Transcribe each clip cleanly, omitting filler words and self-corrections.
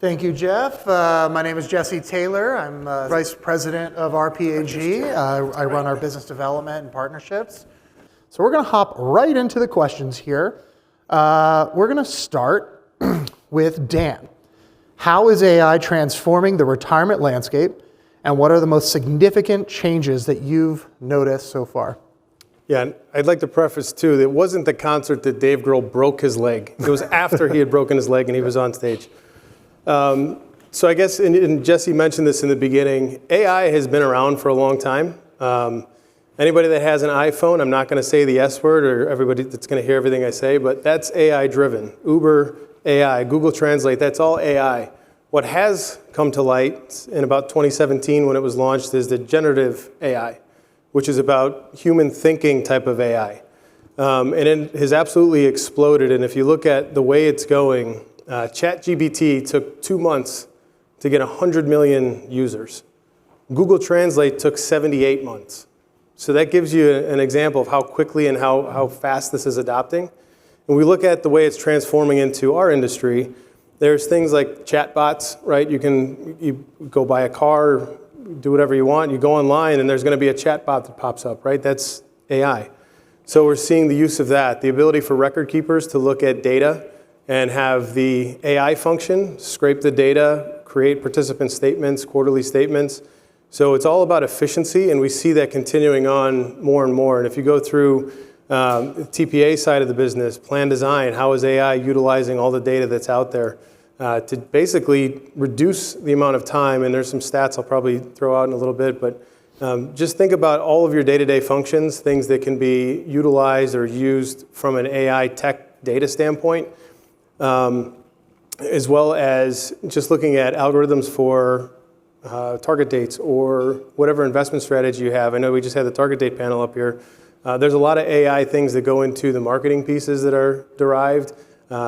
Thank you, Jeff. My name is Jesse Taylor. I'm Vice President of RPAG. I run our business development and partnerships. So we're going to hop right into the questions here. We're going to start with Dan. How is AI transforming the retirement landscape, and what are the most significant changes that you've noticed so far? Yeah, and I'd like to preface too, that it wasn't the concert that Dave Grohl broke his leg. It was after he had broken his leg and he was on stage. So I guess, and Jesse mentioned this in the beginning, AI has been around for a long time. Anybody that has an iPhone, I'm not going to say the S word or everybody that's going to hear everything I say, but that's AI driven. Uber, AI, Google Translate, that's all AI. What has come to light in about 2017 when it was launched is the generative AI, which is about human thinking type of AI. And it has absolutely exploded. And if you look at the way it's going, ChatGPT took 2 months to get 100 million users. Google Translate took 78 months. So that gives you an example of how quickly and how fast this is adopting. When we look at the way it's transforming into our industry, there's things like chatbots, right? You go buy a car, do whatever you want, you go online, and there's going to be a chatbot that pops up, right? That's AI. So we're seeing the use of that, the ability for record keepers to look at data and have the AI function scrape the data, create participant statements, quarterly statements. So it's all about efficiency, and we see that continuing on more and more. And if you go through the TPA side of the business, plan design, how is AI utilizing all the data that's out there to basically reduce the amount of time, and there's some stats I'll probably throw out in a little bit, but just think about all of your day-to-day functions, things that can be utilized or used from an AI tech data standpoint, as well as just looking at algorithms for target dates or whatever investment strategy you have. I know we just had the target date panel up here. There's a lot of AI things that go into the marketing pieces that are derived.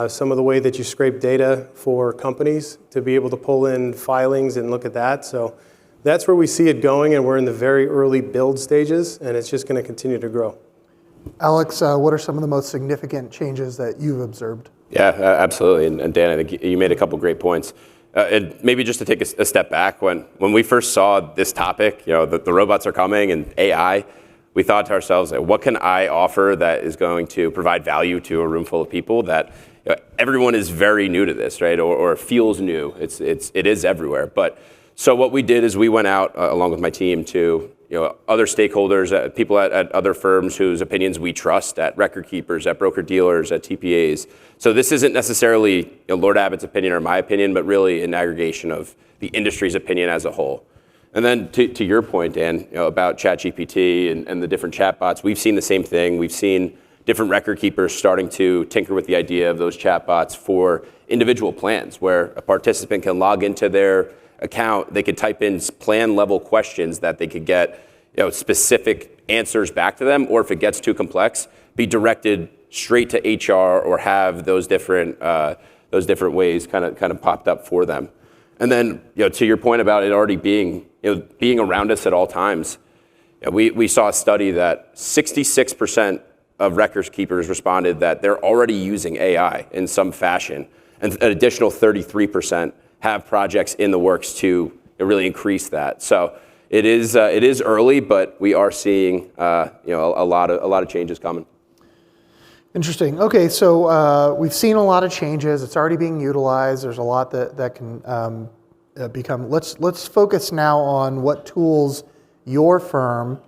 Some of the way that you scrape data for companies to be able to pull in filings and look at that. So that's where we see it going, and we're in the very early build stages, and it's just going to continue to grow. Alex, what are some of the most significant changes that you've observed? Yeah, absolutely. And Dan, I think you made a couple great points. And maybe just to take a step back, when we first saw this topic, the robots are coming and AI, we thought to ourselves, what can I offer that is going to provide value to a room full of people that everyone is very new to this, right? Or feels new. It is everywhere. But so what we did is we went out along with my team to other stakeholders, people at other firms whose opinions we trust, at record keepers, at broker dealers, at TPAs. So this isn't necessarily Lord Abbett's opinion or my opinion, but really an aggregation of the industry's opinion as a whole. And then to your point, Dan, about ChatGPT and the different chatbots, we've seen the same thing. We've seen different record keepers starting to tinker with the idea of those chatbots for individual plans, where a participant can log into their account, they could type in plan level questions that they could get specific answers back to them, or if it gets too complex, be directed straight to HR or have those different ways kind of popped up for them. And then to your point about it already being around us at all times, we saw a study that 66% of records keepers responded that they're already using AI in some fashion, and an additional 33% have projects in the works to really increase that. So it is early, but we are seeing a lot of changes coming. Interesting. Okay, so we've seen a lot of changes. It's already being utilized. There's a lot that can become. Let's focus now on what tools your firm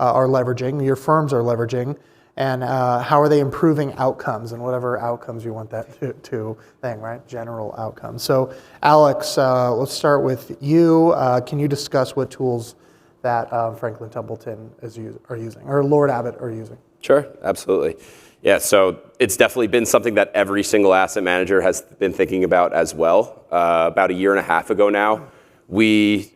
are leveraging, your firms are leveraging, and how are they improving outcomes and whatever outcomes you want that to thing, right? General outcomes. So Alex, let's start with you. Can you discuss what tools that Franklin Templeton are using, or Lord Abbett are using? Sure, absolutely. Yeah, so it's definitely been something that every single asset manager has been thinking about as well. About a year and a half ago now, we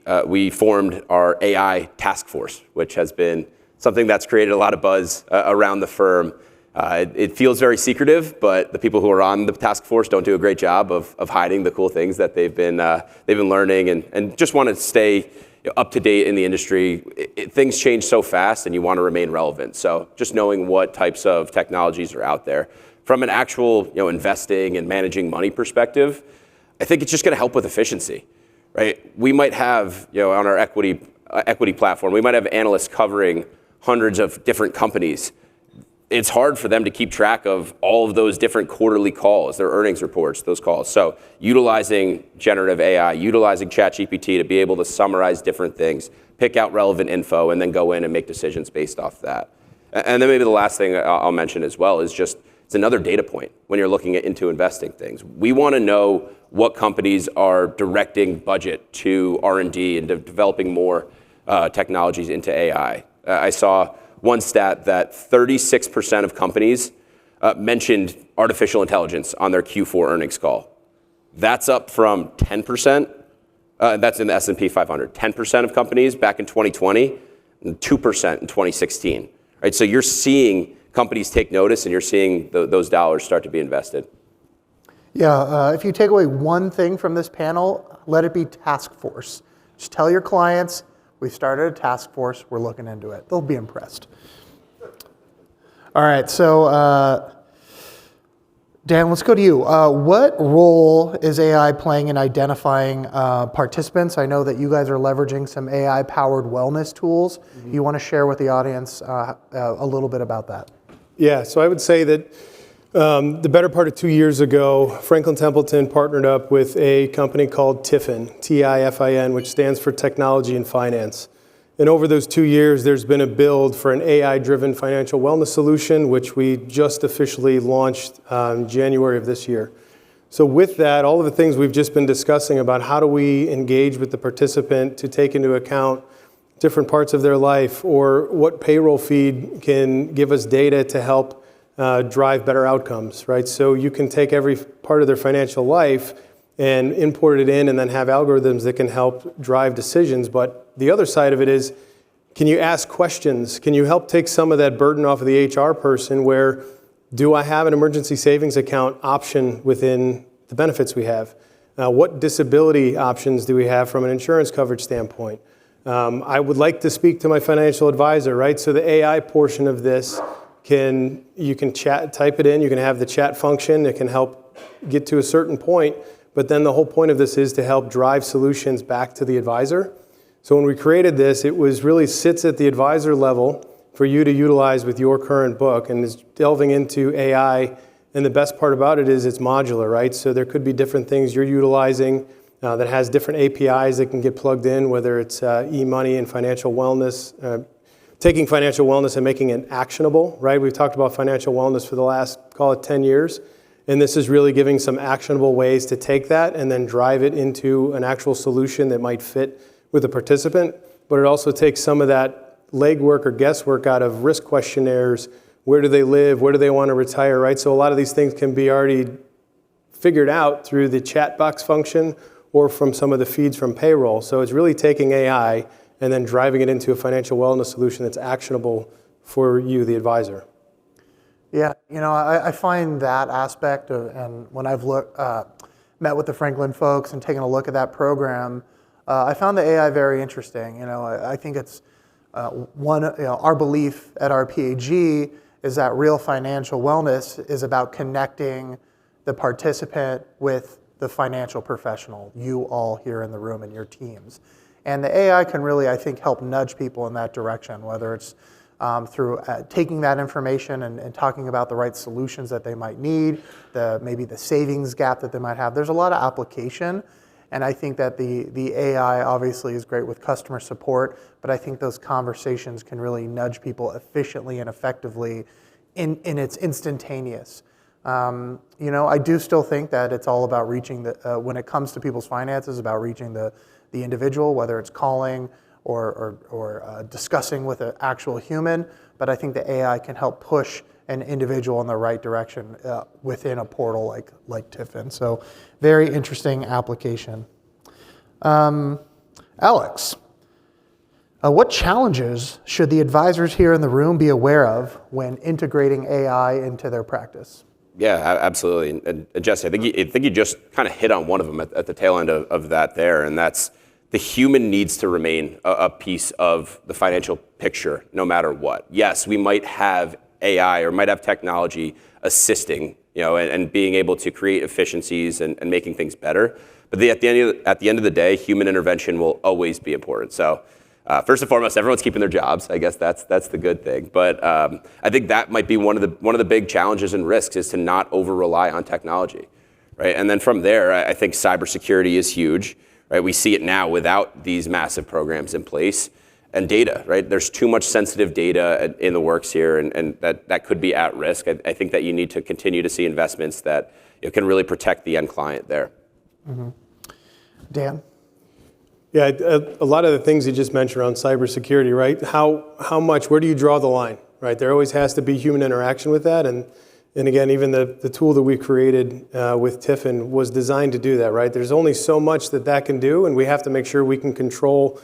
formed our AI task force, which has been something that's created a lot of buzz around the firm. It feels very secretive, but the people who are on the task force don't do a great job of hiding the cool things that they've been learning, and just want to stay up to date in the industry. Things change so fast, and you want to remain relevant. So just knowing what types of technologies are out there. From an actual investing and managing money perspective, I think it's just going to help with efficiency, right? We might have, on our equity platform, we might have analysts covering hundreds of different companies. It's hard for them to keep track of all of those different quarterly calls, their earnings reports, those calls. So utilizing generative AI, utilizing ChatGPT to be able to summarize different things, pick out relevant info, and then go in and make decisions based off that. And then maybe the last thing I'll mention as well is just, it's another data point when you're looking into investing things. We want to know what companies are directing budget to R&D and developing more technologies into AI. I saw one stat that 36% of companies mentioned artificial intelligence on their Q4 earnings call. That's up from 10%, that's in the S&P 500, 10% of companies back in 2020, and 2% in 2016. Right, so you're seeing companies take notice, and you're seeing those dollars start to be invested. Yeah, if you take away one thing from this panel, let it be task force. Just tell your clients, we've started a task force, we're looking into it. They'll be impressed. All right, so Dan, let's go to you. What role is AI playing in identifying participants? I know that you guys are leveraging some AI-powered wellness tools. You want to share with the audience a little bit about that? Yeah, so I would say that the better part of 2 years ago, Franklin Templeton partnered up with a company called TIFIN, T-I-F-I-N, which stands for Technology and Finance. And over those 2 years, there's been a build for an AI-driven financial wellness solution, which we just officially launched in January of this year. So with that, all of the things we've just been discussing about how do we engage with the participant to take into account different parts of their life, or what payroll feed can give us data to help drive better outcomes, right? So you can take every part of their financial life and import it in and then have algorithms that can help drive decisions. But the other side of it is, can you ask questions? Can you help take some of that burden off of the HR person where, do I have an emergency savings account option within the benefits we have? What disability options do we have from an insurance coverage standpoint? I would like to speak to my financial advisor, right? So the AI portion of this, you can type it in, you can have the chat function, it can help get to a certain point, but then the whole point of this is to help drive solutions back to the advisor. So when we created this, it was really sits at the advisor level for you to utilize with your current book, and is delving into AI. And the best part about it is it's modular, right? So there could be different things you're utilizing that has different APIs that can get plugged in, whether it's e-money and financial wellness, taking financial wellness and making it actionable, right? We've talked about financial wellness for the last, call it 10 years. And this is really giving some actionable ways to take that and then drive it into an actual solution that might fit with the participant. But it also takes some of that legwork or guesswork out of risk questionnaires. Where do they live? Where do they want to retire, right? So a lot of these things can be already figured out through the chat box function or from some of the feeds from payroll. So it's really taking AI and then driving it into a financial wellness solution that's actionable for you, the advisor. Yeah, I find that aspect and when I've met with the Franklin folks and taken a look at that program, I found the AI very interesting. I think it's our belief at RPAG is that real financial wellness is about connecting the participant with the financial professional, you all here in the room and your teams. And the AI can really, I think, help nudge people in that direction, whether it's through taking that information and talking about the right solutions that they might need, maybe the savings gap that they might have. There's a lot of application, and I think that the AI obviously is great with customer support, but I think those conversations can really nudge people efficiently and effectively in its instantaneous. I do still think that it's all about reaching when it comes to people's finances, about reaching the individual, whether it's calling or discussing with an actual human, but I think the AI can help push an individual in the right direction within a portal like TIFIN. So very interesting application. Alex, what challenges should the advisors here in the room be aware of when integrating AI into their practice? Yeah, absolutely. And Jesse, I think you just kind of hit on one of them at the tail end of that there, and that's the human needs to remain a piece of the financial picture no matter what. Yes, we might have AI or might have technology assisting, and being able to create efficiencies and making things better. But at the end of the day, human intervention will always be important. So first and foremost, everyone's keeping their jobs. I guess that's the good thing. But I think that might be one of the big challenges and risks is to not over rely on technology, right? And then from there, I think cybersecurity is huge, right? We see it now without these massive programs in place. And data, right? There's too much sensitive data in the works here, and that could be at risk. I think that you need to continue to see investments that can really protect the end client there. Mm-hmm. Dan? Yeah, a lot of the things you just mentioned around cybersecurity, right? How much, where do you draw the line, right? There always has to be human interaction with that. And again, even the tool that we created with Tiffin was designed to do that, right? There's only so much that can do, and we have to make sure we can control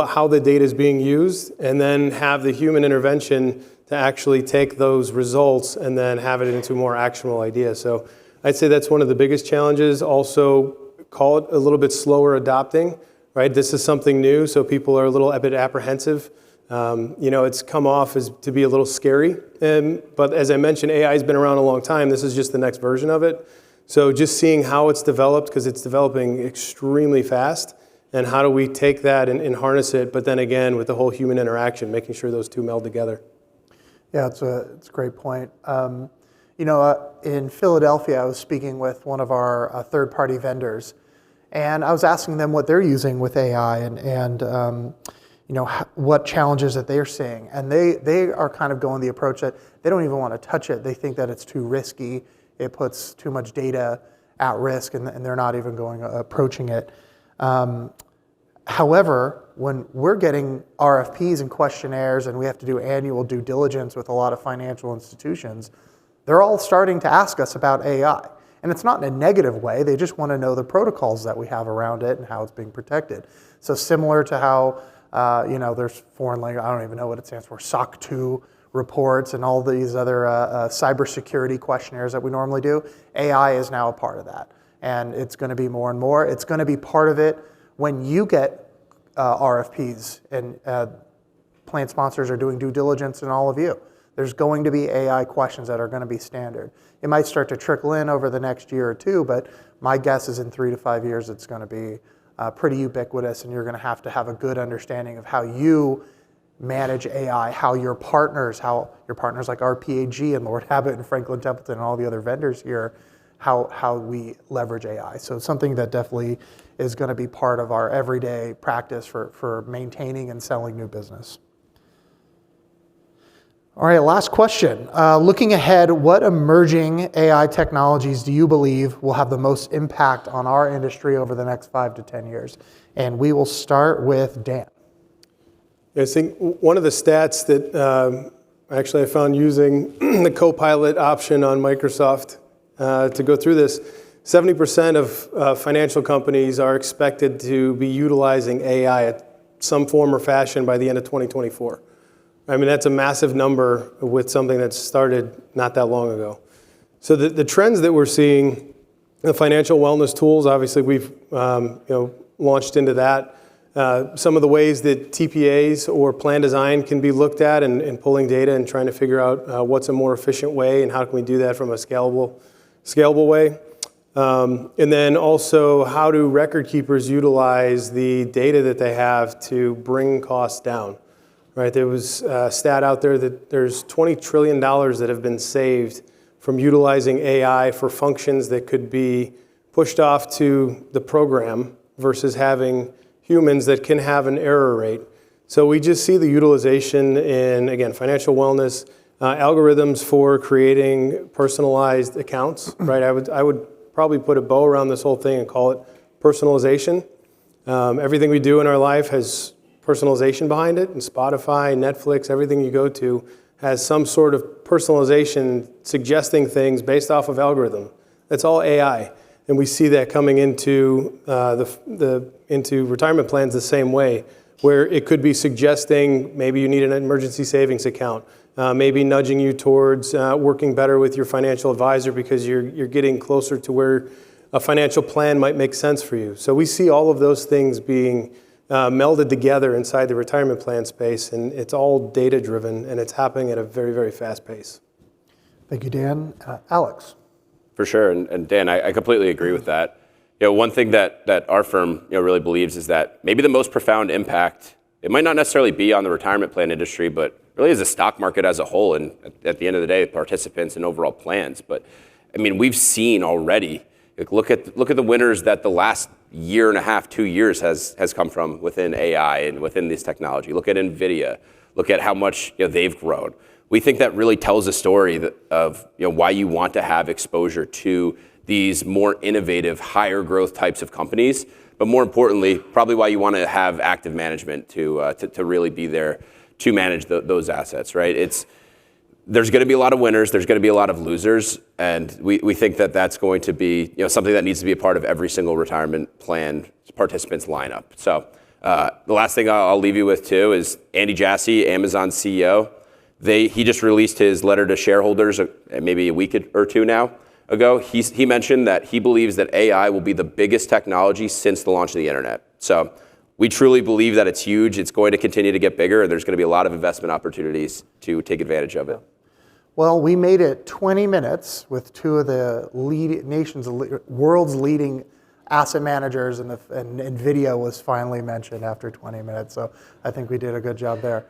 how the data is being used, and then have the human intervention to actually take those results and then have it into more actionable ideas. So I'd say that's one of the biggest challenges. Also, call it a little bit slower adopting, right? This is something new, so people are a little bit apprehensive. It's come off as to be a little scary. But as I mentioned, AI has been around a long time. This is just the next version of it. So just seeing how it's developed, because it's developing extremely fast, and how do we take that and harness it, but then again, with the whole human interaction, making sure those two meld together. Yeah, it's a great point. In Philadelphia, I was speaking with one of our third-party vendors, and I was asking them what they're using with AI and what challenges that they're seeing. And they are kind of going the approach that they don't even want to touch it. They think that it's too risky. It puts too much data at risk, and they're not even approaching it. However, when we're getting RFPs and questionnaires and we have to do annual due diligence with a lot of financial institutions, they're all starting to ask us about AI. And it's not in a negative way, they just want to know the protocols that we have around it and how it's being protected. So similar to how, there's foreign language, I don't even know what it stands for, SOC 2 reports and all these other cybersecurity questionnaires that we normally do, AI is now a part of that. And it's going to be more and more. It's going to be part of it when you get RFPs and plan sponsors are doing due diligence in all of you. There's going to be AI questions that are going to be standard. It might start to trickle in over the next year or two, but my guess is in 3 to 5 years it's going to be pretty ubiquitous, and you're going to have a good understanding of how you manage AI, how your partners like RPAG and Lord Abbett and Franklin Templeton and all the other vendors here, how we leverage AI. So something that definitely is going to be part of our everyday practice for maintaining and selling new business. All right, last question. Looking ahead, what emerging AI technologies do you believe will have the most impact on our industry over the next 5 to 10 years? And we will start with Dan. I think one of the stats that actually I found using the Copilot option on Microsoft to go through this, 70% of financial companies are expected to be utilizing AI at some form or fashion by the end of 2024. I mean, that's a massive number with something that started not that long ago. So the trends that we're seeing, the financial wellness tools, obviously we've launched into that. Some of the ways that TPAs or plan design can be looked at and pulling data and trying to figure out what's a more efficient way and how can we do that from a scalable way. And then also, how do record keepers utilize the data that they have to bring costs down? Right, there was a stat out there that there's $20 trillion that have been saved from utilizing AI for functions that could be pushed off to the program versus having humans that can have an error rate. So we just see the utilization in, again, financial wellness, algorithms for creating personalized accounts, right? I would probably put a bow around this whole thing and call it personalization. Everything we do in our life has personalization behind it, and Spotify, Netflix, everything you go to has some sort of personalization suggesting things based off of algorithm. That's all AI. And we see that coming into into retirement plans the same way, where it could be suggesting maybe you need an emergency savings account, maybe nudging you towards working better with your financial advisor because you're getting closer to where a financial plan might make sense for you. So we see all of those things being melded together inside the retirement plan space, and it's all data-driven, and it's happening at a very, very fast pace. Thank you, Dan. Alex. For sure, and Dan, I completely agree with that. One thing that our firm really believes is that maybe the most profound impact, it might not necessarily be on the retirement plan industry, but really as a stock market as a whole, and at the end of the day, participants and overall plans. But I mean, we've seen already. Look at the winners that the last year and a half, 2 years has come from within AI and within this technology. Look at NVIDIA. Look at how much they've grown. We think that really tells a story of why you want to have exposure to these more innovative, higher growth types of companies, but more importantly, probably why you want to have active management to really be there to manage those assets, right? There's going to be a lot of winners, there's going to be a lot of losers, and we think that that's going to be something that needs to be a part of every single retirement plan participant's lineup. So the last thing I'll leave you with too is Andy Jassy, Amazon CEO. He just released his letter to shareholders maybe a week or two now ago. He mentioned that he believes that AI will be the biggest technology since the launch of the internet. So we truly believe that it's huge. It's going to continue to get bigger, and there's going to be a lot of investment opportunities to take advantage of it. Well, we made it 20 minutes with two of the world's leading asset managers, and NVIDIA was finally mentioned after 20 minutes. So I think we did a good job there.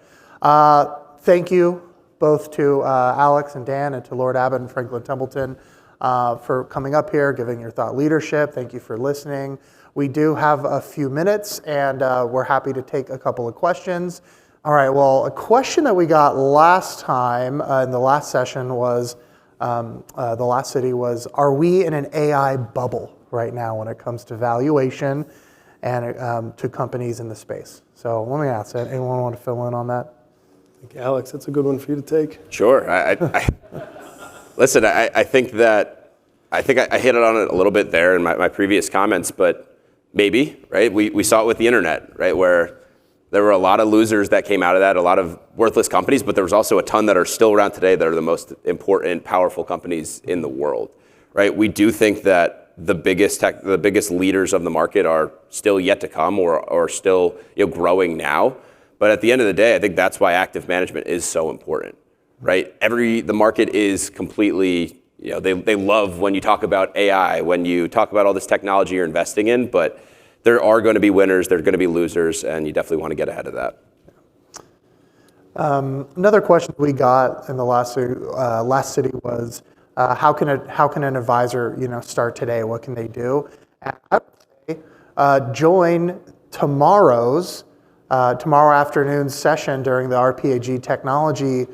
Thank you both to Alex and Dan, and to Lord Abbett and Franklin Templeton for coming up here, giving your thought leadership. Thank you for listening. We do have a few minutes, and we're happy to take a couple of questions. All right, well, a question that we got last time in the last session was, the last city was, are we in an AI bubble right now when it comes to valuation and to companies in the space? So let me ask that. Anyone want to fill in on that? Alex, that's a good one for you to take. Sure. Listen, I think I hit on it a little bit there in my previous comments, but maybe, right? We saw it with the internet, right? Where there were a lot of losers that came out of that, a lot of worthless companies, but there was also a ton that are still around today that are the most important, powerful companies in the world, right? We do think that the biggest leaders of the market are still yet to come, or still growing now. But at the end of the day, I think that's why active management is so important, right? The market is completely, they love when you talk about AI, when you talk about all this technology you're investing in, but there are going to be winners, there are going to be losers, and you definitely want to get ahead of that. Another question we got in the last city was, how can an advisor start today? What can they do? And I would say join tomorrow afternoon's session during the RPAG technology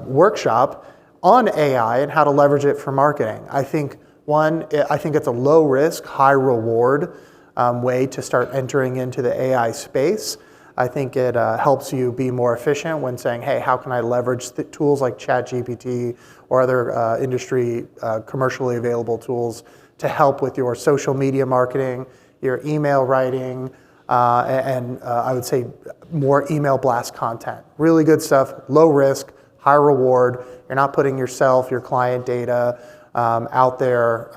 workshop on AI and how to leverage it for marketing. I think it's a low risk, high reward way to start entering into the AI space. I think it helps you be more efficient when saying, hey, how can I leverage tools like ChatGPT or other industry commercially available tools to help with your social media marketing, your email writing, and I would say more email blast content. Really good stuff, low risk, high reward. You're not putting yourself, your client data out there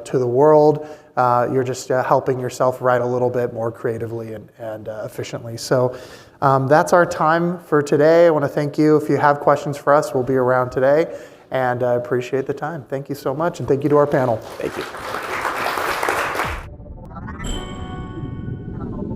to the world. You're just helping yourself write a little bit more creatively and efficiently. So that's our time for today. I want to thank you. If you have questions for us, we'll be around today. And I appreciate the time. Thank you so much. And thank you to our panel. Thank you.